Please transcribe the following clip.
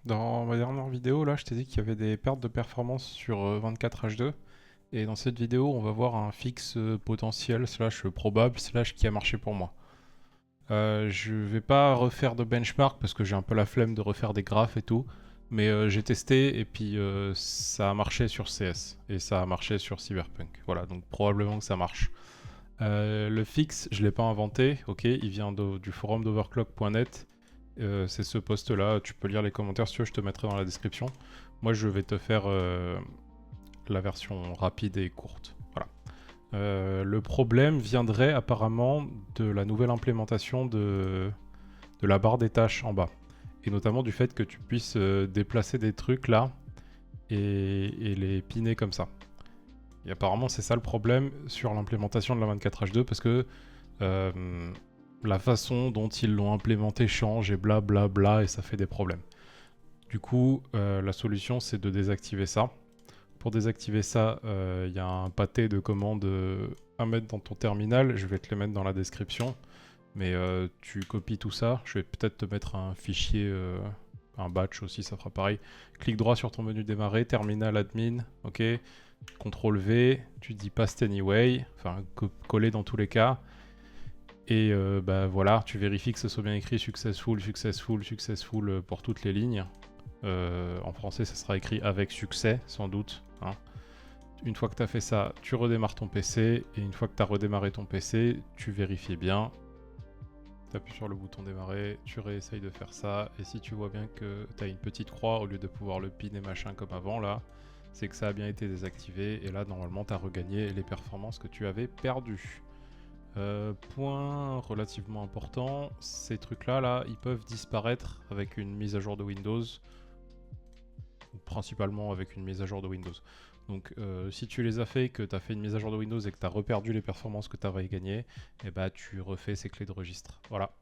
Dans ma dernière vidéo, là, je t'ai dit qu'il y avait des pertes de performance sur 24H2. Et dans cette vidéo, on va voir un fixe potentiel, slash probable, slash qui a marché pour moi. Je vais pas refaire de benchmark parce que j'ai un peu la flemme de refaire des graphes et tout. Mais j'ai testé et puis ça a marché sur CS et ça a marché sur Cyberpunk. Voilà, donc probablement que ça marche. Le fixe, je l'ai pas inventé, ok, il vient du forum d'overclock.net. C'est ce post-là, tu peux lire les commentaires si tu veux, je te mettrai dans la description. Moi, je vais te faire la version rapide et courte. Voilà. Le problème viendrait apparemment de la nouvelle implémentation de la barre des tâches en bas. Et notamment du fait que tu puisses déplacer des trucs là et les piner comme ça. Et apparemment, c'est ça le problème sur l'implémentation de la 24H2 parce que la façon dont ils l'ont implémenté change et blablabla bla bla, et ça fait des problèmes. Du coup, la solution c'est de désactiver ça. Pour désactiver ça, il y a un pâté de commandes à mettre dans ton terminal. Je vais te les mettre dans la description. Mais tu copies tout ça. Je vais peut-être te mettre un fichier, un batch aussi, ça fera pareil. Clique droit sur ton menu démarrer, terminal admin, ok. CTRL V, tu dis paste anyway, enfin coller dans tous les cas. Et bah voilà, tu vérifies que ce soit bien écrit successful, successful, successful pour toutes les lignes. En français, ça sera écrit avec succès, sans doute. Hein. Une fois que tu as fait ça, tu redémarres ton PC. Et une fois que tu as redémarré ton PC, tu vérifies bien. Tu appuies sur le bouton démarrer, tu réessayes de faire ça. Et si tu vois bien que tu as une petite croix au lieu de pouvoir le pin et machin comme avant, là, c'est que ça a bien été désactivé. Et là, normalement, tu as regagné les performances que tu avais perdues. Point relativement important, ces trucs-là, là, ils peuvent disparaître avec une mise à jour de Windows. Principalement avec une mise à jour de Windows. Donc si tu les as fait, que tu as fait une mise à jour de Windows et que tu as reperdu les performances que tu avais gagnées, et bah tu refais ces clés de registre. Voilà.